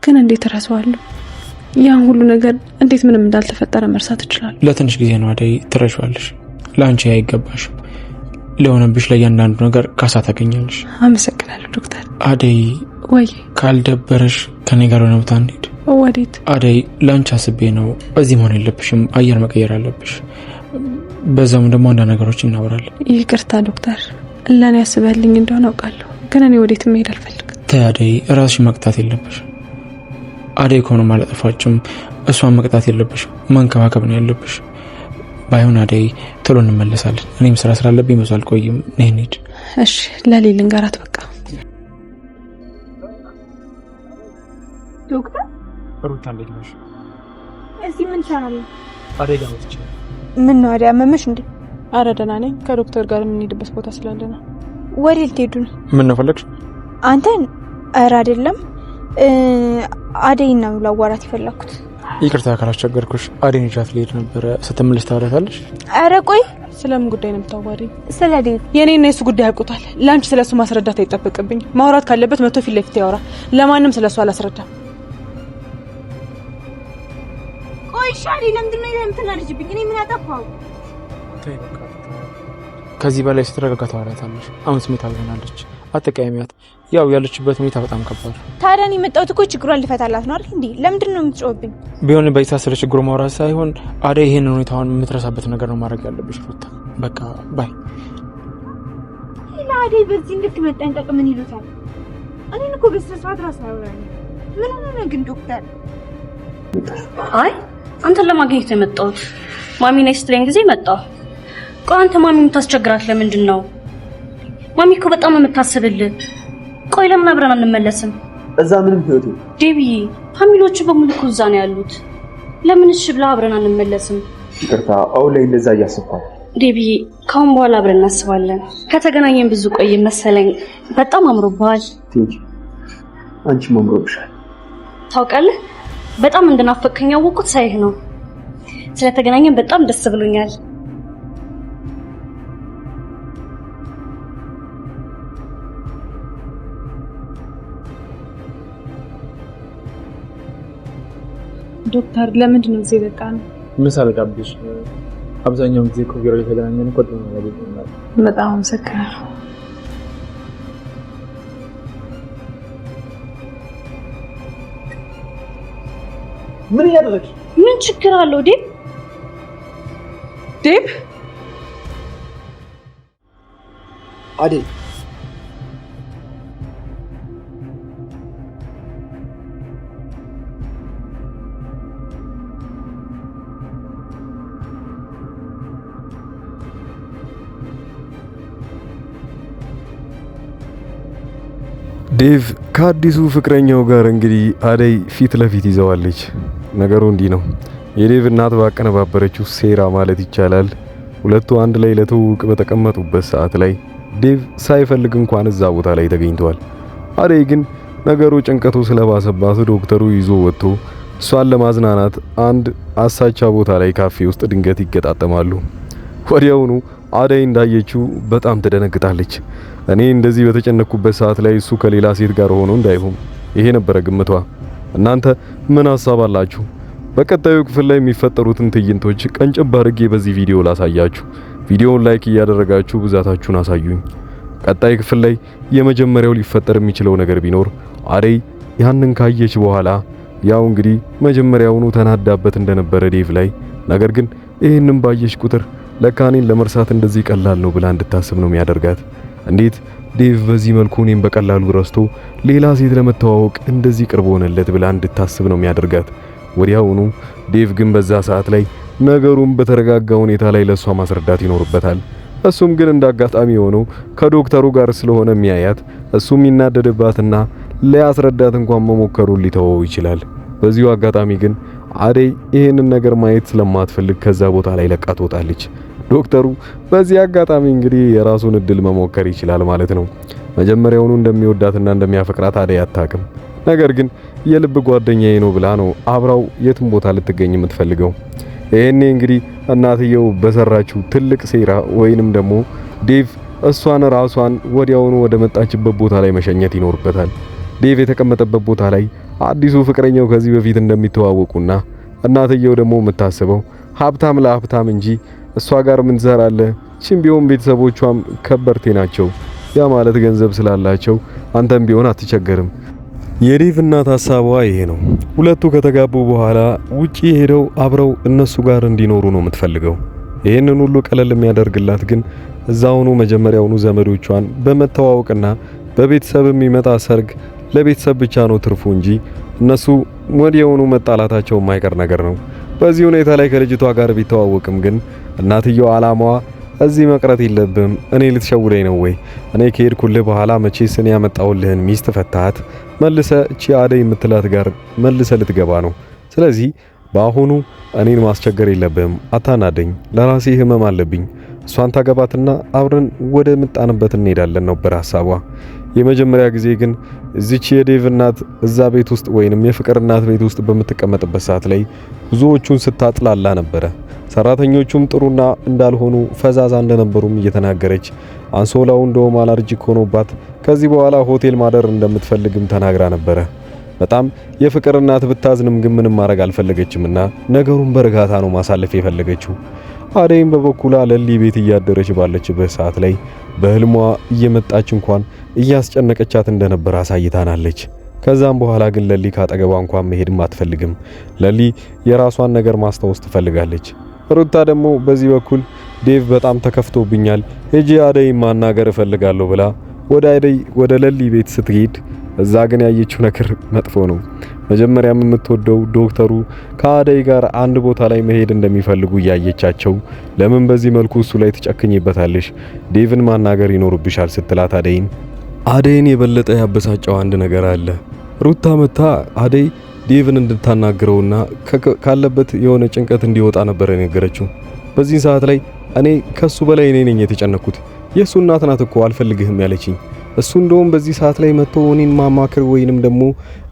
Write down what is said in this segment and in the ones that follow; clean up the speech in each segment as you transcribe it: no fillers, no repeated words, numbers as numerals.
ግን እንዴት እረሳዋለሁ? ያን ሁሉ ነገር እንዴት ምንም እንዳልተፈጠረ መርሳት እችላለሁ? ለትንሽ ጊዜ ነው አደይ፣ ትረሺዋለሽ። ለአንቺ አይገባሽም። ለሆነብሽ ለእያንዳንዱ ነገር ካሳ ታገኛለሽ። አመሰግናለሁ ዶክተር። አደይ ወይ ካልደበረሽ ከኔ ጋር ሆነ ቦታ እንሂድ። ወዴት? አደይ ለአንቺ አስቤ ነው። እዚህ መሆን የለብሽም። አየር መቀየር አለብሽ። በዛውም ደግሞ አንዳንድ ነገሮች እናወራለን። ይቅርታ ዶክተር፣ ለእኔ ያስበልኝ እንደሆነ አውቃለሁ፣ ግን እኔ ወዴት መሄድ አልፈልግም። ተይ አደይ፣ ራስሽን መቅጣት የለብሽም። አደይ ከሆነ ማለጠፋችም እሷን መቅጣት የለብሽም፣ መንከባከብ ነው ያለብሽ። ባይሆን አደይ ቶሎ እንመለሳለን። እኔም ስራ ስላለብኝ ብዙ አልቆይም። ነይ እንሂድ። እሺ፣ ለሌል ልንገራት በቃ። ዶክተር ሩታ እንዴት ነሽ? እዚህ ምን ሰራለህ? አደይ ጋር ወጥቼ። ምን ነው አደይ አመመሽ እንዴ? አረ ደህና ነኝ። ከዶክተር ጋር የምንሄድበት ቦታ ስላለ ነው። ወዴት ልትሄዱ ነው? ምን ነው ፈለግሽ? አንተን? አረ አይደለም፣ አደይና ነው ላዋራት የፈለኩት። ይቅርታ ካላስቸገርኩሽ። አደይን ይዣት ልሄድ ነበረ። ስትመለስ ታወራታለሽ? አረ ቆይ፣ ስለምን ጉዳይ ነው የምታዋሪኝ? ስለ ዴቭ። የኔና የሱ ጉዳይ ያውቁታል። ላንቺ ስለሱ ማስረዳት አይጠበቅብኝ። ማውራት ካለበት መቶ ፊት ለፊት ያወራ። ለማንም ስለሱ አላስረዳም። ቆይ ሻሊ፣ ለምንድን ነው የምትናደጅብኝ? እኔ ምን አጠፋው? ከዚህ በላይ ስትረጋጋ ታወራታለሽ። አሁን ስሜት አልሆናለች። አትቀያሚያት። ያው ያለችበት ሁኔታ በጣም ከባድ። ታዲያ እኔ የመጣሁት እኮ ችግሯን ልፈታላት ነው አይደል እንዴ? ለምንድን ነው የምትጮህብኝ? ቢሆን በይታሰረ ችግሩ ማውራት ሳይሆን አደይ ይሄንን ሁኔታውን የምትረሳበት ነገር ነው ማድረግ ያለብሽ ሩታ። በቃ ባይ። ለአደይ በዚህ እንድትመጠንቀቅ ምን ይሉታል? እኔን እኮ በስርዓት ራስ አወራኝ። ምን ሆነ ግን ዶክተር? አይ አንተን ለማግኘት ነው የመጣሁት። ማሚ ነይ ስትለኝ ጊዜ መጣሁ። ቆይ አንተ ማሚ የምታስቸግራት ለምንድን ነው? ማሚ እኮ በጣም የምታስብልህ። ቆይ ለምን አብረን አንመለስም? እዛ ምንም ህይወት ዴቢ፣ ፋሚሊዎቹ በሙሉ እኮ እዛ ነው ያሉት። ለምን እሺ ብላ አብረን አንመለስም? ይቅርታ፣ አሁን ላይ እንደዛ እያሰብኳት። ዴቢ፣ ካሁን በኋላ አብረን እናስባለን። ከተገናኘን ብዙ ቆይ መሰለኝ። በጣም አምሮብሃል። ትንሽ አንቺም አምሮብሻል። ታውቃለህ፣ በጣም እንደናፈቀኝ ያወቁት ሳይህ ነው። ስለተገናኘን በጣም ደስ ብሎኛል። ዶክተር ለምንድን ነው እዚህ በቃ ነው? ምሳሌ ጋብሽ። አብዛኛውን ጊዜ ኮቪራ የተገናኘን ቆጥ ነው ያለው። በጣም አመሰግናለሁ። ምን ያደረግሽ? ምን ችግር አለው ዴብ? ዴብ አደይ ዴቭ ከአዲሱ ፍቅረኛው ጋር እንግዲህ አደይ ፊት ለፊት ይዘዋለች። ነገሩ እንዲህ ነው። የዴቭ እናት ባቀነባበረችው ሴራ ማለት ይቻላል ሁለቱ አንድ ላይ ለትውውቅ በተቀመጡበት ሰዓት ላይ ዴቭ ሳይፈልግ እንኳን እዛ ቦታ ላይ ተገኝቷል። አደይ ግን ነገሩ ጭንቀቱ ስለባሰባት ዶክተሩ ይዞ ወጥቶ እሷን ለማዝናናት አንድ አሳቻ ቦታ ላይ ካፌ ውስጥ ድንገት ይገጣጠማሉ። ወዲያውኑ አደይ እንዳየችው በጣም ትደነግጣለች። እኔ እንደዚህ በተጨነኩበት ሰዓት ላይ እሱ ከሌላ ሴት ጋር ሆኖ እንዳይሆን ይሄ ነበረ ግምቷ። እናንተ ምን ሐሳብ አላችሁ? በቀጣዩ ክፍል ላይ የሚፈጠሩትን ትዕይንቶች ቀንጨብ አድርጌ በዚህ ቪዲዮ ላሳያችሁ። ቪዲዮውን ላይክ እያደረጋችሁ ብዛታችሁን አሳዩኝ። ቀጣይ ክፍል ላይ የመጀመሪያው ሊፈጠር የሚችለው ነገር ቢኖር አደይ ያንን ካየች በኋላ ያው እንግዲህ መጀመሪያውኑ ተናዳበት እንደነበረ ዴቭ ላይ፣ ነገር ግን ይሄንን ባየች ቁጥር ለካኔን ለመርሳት እንደዚህ ቀላል ነው ብላ እንድታስብ ነው የሚያደርጋት። እንዴት ዴቭ በዚህ መልኩ እኔን በቀላሉ ረስቶ ሌላ ሴት ለመተዋወቅ እንደዚህ ቅርብ ሆነለት ብላ እንድታስብ ነው የሚያደርጋት። ወዲያውኑ ዴቭ ግን በዛ ሰዓት ላይ ነገሩን በተረጋጋ ሁኔታ ላይ ለሷ ማስረዳት ይኖርበታል። እሱም ግን እንዳጋጣሚ ሆኖ ከዶክተሩ ጋር ስለሆነ የሚያያት እሱም ይናደድባትና ሊያስረዳት እንኳን መሞከሩን ሊተወው ይችላል። በዚሁ አጋጣሚ ግን አደይ ይሄንን ነገር ማየት ስለማትፈልግ ከዛ ቦታ ላይ ለቃ ትወጣለች። ዶክተሩ በዚህ አጋጣሚ እንግዲህ የራሱን እድል መሞከር ይችላል ማለት ነው። መጀመሪያውኑ እንደሚወዳትና እንደሚያፈቅራት አደይ አታውቅም። ነገር ግን የልብ ጓደኛዬ ነው ብላ ነው አብራው የትም ቦታ ልትገኝ የምትፈልገው። ይሄኔ እንግዲህ እናትየው በሰራችው ትልቅ ሴራ ወይንም ደግሞ ዴቭ እሷን ራሷን ወዲያውኑ ወደ መጣችበት ቦታ ላይ መሸኘት ይኖርበታል። ዴቭ የተቀመጠበት ቦታ ላይ አዲሱ ፍቅረኛው ከዚህ በፊት እንደሚተዋወቁና እናትየው ደግሞ የምታስበው ሀብታም ለሀብታም እንጂ እሷ ጋር ምን ትሰራለህ? ቺም ቢሆን ቤተሰቦቿም ከበርቴ ናቸው። ያ ማለት ገንዘብ ስላላቸው አንተም ቢሆን አትቸገርም። የዴቭ እናት ሐሳቧ ይሄ ነው። ሁለቱ ከተጋቡ በኋላ ውጪ ሄደው አብረው እነሱ ጋር እንዲኖሩ ነው የምትፈልገው። ይሄንን ሁሉ ቀለል የሚያደርግላት ግን እዛውኑ መጀመሪያውኑ ዘመዶቿን በመተዋወቅና በቤተሰብ የሚመጣ ሰርግ ለቤተሰብ ብቻ ነው ትርፉ እንጂ እነሱ ወዲያውኑ መጣላታቸው የማይቀር ነገር ነው። በዚህ ሁኔታ ላይ ከልጅቷ ጋር ቢተዋወቅም ግን እናትየው አላማዋ እዚህ መቅረት የለብም፣ እኔ ልትሸውለኝ ነው ወይ? እኔ ከሄድኩልህ በኋላ መቼስ እኔ ያመጣውልህን ሚስት ፈታት መልሰ እቺ አደይ የምትላት ጋር መልሰ ልትገባ ነው። ስለዚህ በአሁኑ እኔን ማስቸገር የለብህም፣ አታናደኝ፣ ለራሴ ህመም አለብኝ። እሷን ታገባትና አብረን ወደ ምጣንበት እንሄዳለን ነበር ሐሳቧ። የመጀመሪያ ጊዜ ግን እዚች የዴቭ እናት እዛ ቤት ውስጥ ወይንም የፍቅር እናት ቤት ውስጥ በምትቀመጥበት ሰዓት ላይ ብዙዎቹን ስታጥላላ ነበረ። ሰራተኞቹም ጥሩና እንዳልሆኑ ፈዛዛ እንደነበሩም እየተናገረች አንሶላው እንደውም አላርጂክ ሆኖባት ከዚህ በኋላ ሆቴል ማደር እንደምትፈልግም ተናግራ ነበረ። በጣም የፍቅር እናት ብታዝንም ግን ምንም ማድረግ አልፈለገችምና ነገሩን በእርጋታ ነው ማሳለፍ የፈለገችው። አደይም በበኩሏ ለሊ ቤት እያደረች ባለችበት ሰዓት ላይ በህልሟ እየመጣች እንኳን እያስጨነቀቻት እንደነበር አሳይታናለች። ከዛም በኋላ ግን ለሊ ካጠገቧ እንኳን መሄድም አትፈልግም። ለሊ የራሷን ነገር ማስታወስ ትፈልጋለች። ሩታ ደግሞ በዚህ በኩል ዴቭ በጣም ተከፍቶብኛል ሄጂ አደይ ማናገር እፈልጋለሁ ብላ ወደ ለሊ ቤት ስትሄድ እዛ ግን ያየችው ነገር መጥፎ ነው። መጀመሪያም የምትወደው ዶክተሩ ከአደይ ጋር አንድ ቦታ ላይ መሄድ እንደሚፈልጉ እያየቻቸው ለምን በዚህ መልኩ እሱ ላይ ትጨክኝበታለሽ? ዴቭን ማናገር ይኖርብሻል ስትላት አደይን የበለጠ ያበሳጨው አንድ ነገር አለ። ሩታ መታ አደይ ዴቭን እንድታናግረውና ካለበት የሆነ ጭንቀት እንዲወጣ ነበር የነገረችው። በዚህ ሰዓት ላይ እኔ ከሱ በላይ እኔ ነኝ የተጨነኩት። የሱ እናት ናት እኮ አልፈልግህም ያለችኝ። እሱ እንደውም በዚህ ሰዓት ላይ መጥቶ እኔን ማማከር ወይንም ደግሞ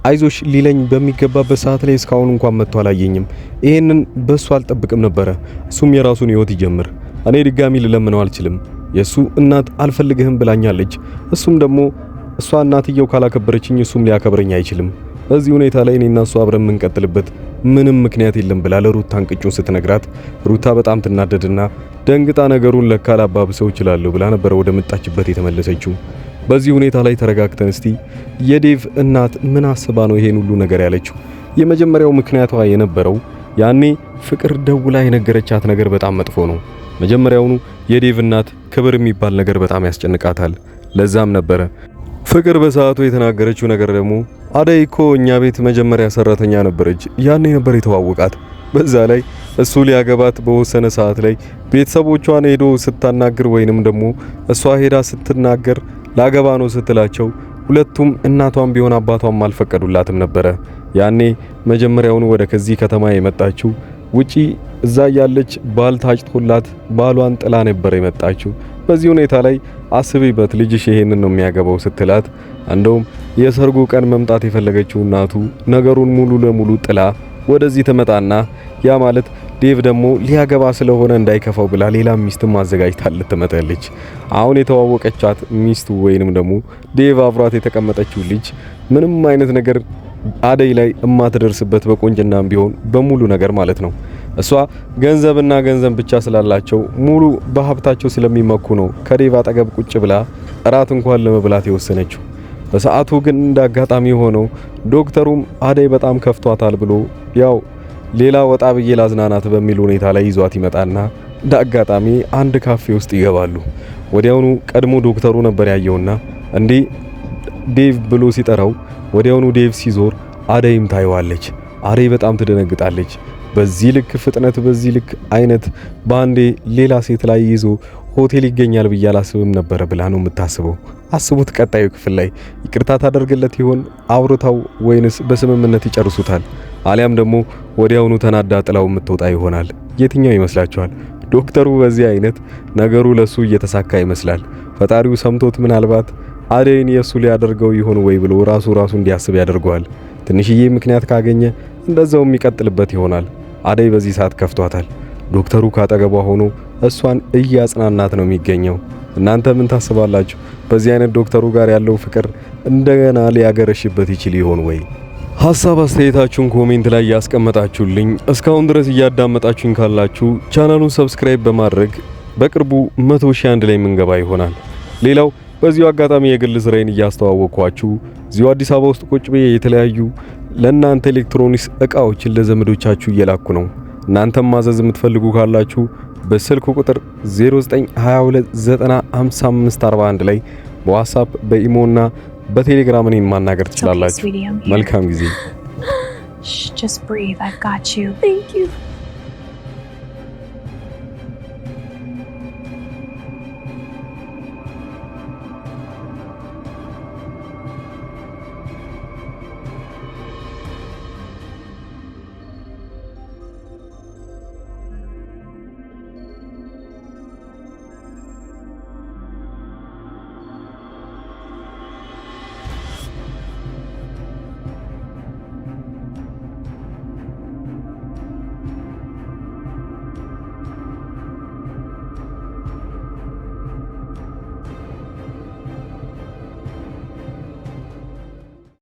አይዞሽ ሊለኝ በሚገባበት ሰዓት ላይ እስካሁን እንኳን መጥቶ አላየኝም። ይሄንን በሱ አልጠብቅም ነበረ። እሱም የራሱን ህይወት ይጀምር። እኔ ድጋሚ ልለምነው አልችልም። የሱ እናት አልፈልግህም ብላኛለች። እሱም ደግሞ እሷ እናትየው ካላከበረችኝ እሱም ሊያከብረኝ አይችልም። በዚህ ሁኔታ ላይ እኔና እሱ አብረን የምንቀጥልበት ምንም ምክንያት የለም ብላ ለሩታ እንቅጩን ስትነግራት ሩታ በጣም ትናደድና ደንግጣ ነገሩን ለካ ላባብሰው እችላለሁ ብላ ነበር ወደ መጣችበት የተመለሰችው። በዚህ ሁኔታ ላይ ተረጋግተን እስቲ የዴቭ እናት ምን አስባ ነው ይሄን ሁሉ ነገር ያለችው? የመጀመሪያው ምክንያቷ የነበረው ያኔ ፍቅር ደውላ የነገረቻት ነገር በጣም መጥፎ ነው። መጀመሪያውኑ የዴቭ እናት ክብር የሚባል ነገር በጣም ያስጨንቃታል። ለዛም ነበረ ፍቅር በሰዓቱ የተናገረችው ነገር ደግሞ አደይ እኮ እኛ ቤት መጀመሪያ ሰራተኛ ነበረች፣ ያኔ ነበር የተዋወቃት። በዛ ላይ እሱ ሊያገባት በወሰነ ሰዓት ላይ ቤተሰቦቿን ሄዶ ስታናግር ወይንም ደግሞ እሷ ሄዳ ስትናገር ላገባ ነው ስትላቸው ሁለቱም እናቷም ቢሆን አባቷም አልፈቀዱላትም ነበረ። ያኔ መጀመሪያውኑ ወደ ከዚህ ከተማ የመጣችው ውጪ እዛ ያለች ባል ታጭቶላት ባሏን ጥላ ነበር የመጣችው። በዚህ ሁኔታ ላይ አስቢበት ልጅሽ ይሄንን ነው የሚያገባው ስትላት እንደውም የሰርጉ ቀን መምጣት የፈለገችው እናቱ ነገሩን ሙሉ ለሙሉ ጥላ ወደዚህ ትመጣና ያ ማለት ዴቭ ደግሞ ሊያገባ ስለሆነ እንዳይከፋው ብላ ሌላ ሚስትም አዘጋጅታለት ትመጣለች። አሁን የተዋወቀቻት ሚስቱ ወይንም ደግሞ ዴቭ አብሯት የተቀመጠችው ልጅ ምንም አይነት ነገር አደይ ላይ እማትደርስበት በቆንጅናም ቢሆን በሙሉ ነገር ማለት ነው። እሷ ገንዘብና ገንዘብ ብቻ ስላላቸው ሙሉ በሀብታቸው ስለሚመኩ ነው ከዴቭ አጠገብ ቁጭ ብላ እራት እንኳን ለመብላት የወሰነችው። በሰዓቱ ግን እንዳጋጣሚ ሆኖ ዶክተሩም አደይ በጣም ከፍቷታል ብሎ ያው ሌላ ወጣ ብዬ ላዝናናት በሚል ሁኔታ ላይ ይዟት ይመጣና እንዳጋጣሚ አንድ ካፌ ውስጥ ይገባሉ። ወዲያውኑ ቀድሞ ዶክተሩ ነበር ያየውና እንዴ ዴቭ ብሎ ሲጠራው ወዲያውኑ ዴቭ ሲዞር አደይም ታይዋለች። አደይ በጣም ትደነግጣለች። በዚህ ልክ ፍጥነት በዚህ ልክ አይነት ባንዴ ሌላ ሴት ላይ ይዞ ሆቴል ይገኛል ብዬ አላስብም ነበር ብላ ነው የምታስበው። አስቡት ቀጣዩ ክፍል ላይ ይቅርታ ታደርግለት ይሆን? አውርታው ወይንስ በስምምነት ይጨርሱታል? አሊያም ደግሞ ወዲያውኑ ተናዳ ጥላው የምትወጣ ይሆናል? የትኛው ይመስላችኋል? ዶክተሩ በዚህ አይነት ነገሩ ለሱ እየተሳካ ይመስላል። ፈጣሪው ሰምቶት ምናልባት አደይን የሱ ሊያደርገው ይሆን ወይ ብሎ ራሱ እንዲያስብ ያደርገዋል። ትንሽዬ ምክንያት ካገኘ እንደዛው የሚቀጥልበት ይሆናል። አደይ በዚህ ሰዓት ከፍቷታል። ዶክተሩ ካጠገቧ ሆኖ እሷን እያጽናናት ነው የሚገኘው። እናንተ ምን ታስባላችሁ? በዚህ አይነት ዶክተሩ ጋር ያለው ፍቅር እንደገና ሊያገረሽበት ይችል ይሆን ወይ? ሀሳብ አስተያየታችሁን ኮሜንት ላይ ያስቀመጣችሁልኝ እስካሁን ድረስ እያዳመጣችሁኝ ካላችሁ ቻናሉን ሰብስክራይብ በማድረግ በቅርቡ 100,000 አንድ ላይ ምንገባ ይሆናል። ሌላው በዚሁ አጋጣሚ የግል ስራዬን እያስተዋወቅኳችሁ እዚሁ አዲስ አበባ ውስጥ ቁጭ ብዬ የተለያዩ ለእናንተ ኤሌክትሮኒክስ እቃዎችን ለዘመዶቻችሁ እየላኩ ነው። እናንተም ማዘዝ የምትፈልጉ ካላችሁ በስልክ ቁጥር 0922905541 ላይ በዋትስአፕ በኢሞና በቴሌግራም እኔን ማናገር ትችላላችሁ። መልካም ጊዜ። Just breathe. I've got you. Thank you.